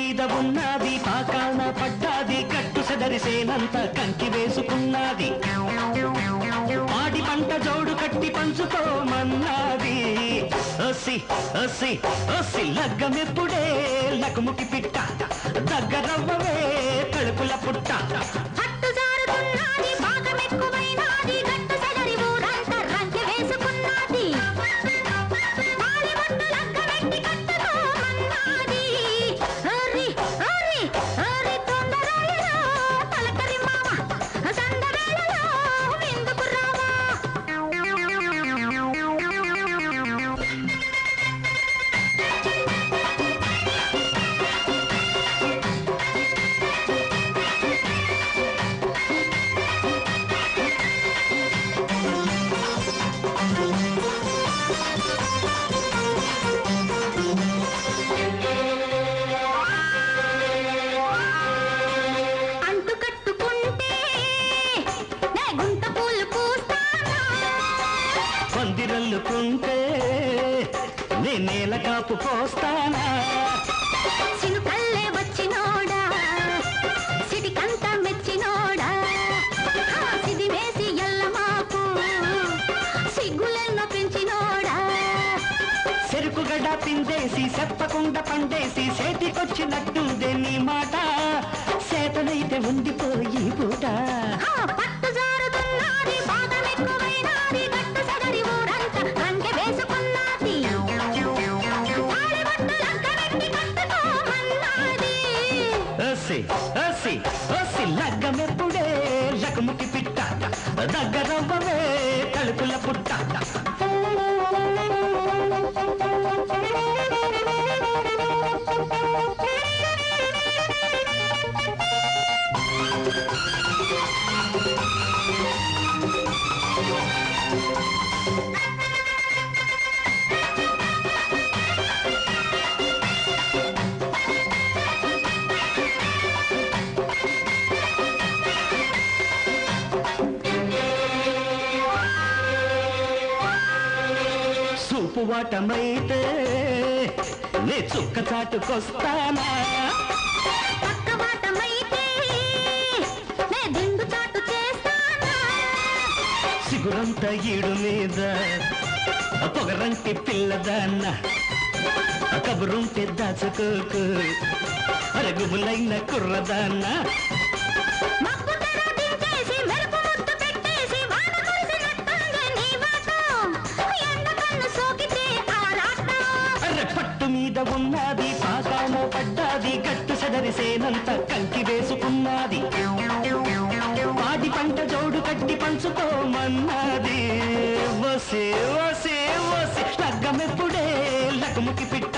మీద ఉన్నది పాకాన పడ్డాది కట్టు సెదరిసేనంత కంకి వేసుకున్నది పాడి పంట జోడు కట్టి పంచుకోమన్నది ఒసి ఒసి ఒసి లగ్గమెప్పుడే లకుముకి పిట్ట దగ్గరవ్వవే కడుపుల పుట్ట పందిరల్లుకుంటే నే నేల కాపు పోస్తానా సినుకల్లే వచ్చినోడా సిటికంత మెచ్చినోడా సిది వేసి ఎల్లమాకు సిగ్గులెన్నో పెంచినోడా చెరుకుగడ్డ పిండేసి చెప్పకుండా పండేసి చేతికొచ్చినట్టుందే నీ మాట చేతనైతే ఉండిపోయి పూట లగ్గమెప్పుడే లకముకి పిట్ట దగ్గరవ్వవే కడుపుల పుట్ట చూపు వాటమైతే నే చుక్క చాటుకొస్తానా సిగురంత ఈడు మీద పొగరంటి పిల్లదాన్న కబురుంటే దాచుకోకు అరగుములైన కుర్రదాన్న పట్టు మీద ఉన్నది పాకాన పడ్డాది గట్టు సెదరిసేనంత కంకి వేసుకున్నది పాడి పంట జోడు కట్టి పంచుకోమన్నది వసే వసే వసే లగ్గమెప్పుడే లకముకి పిట్ట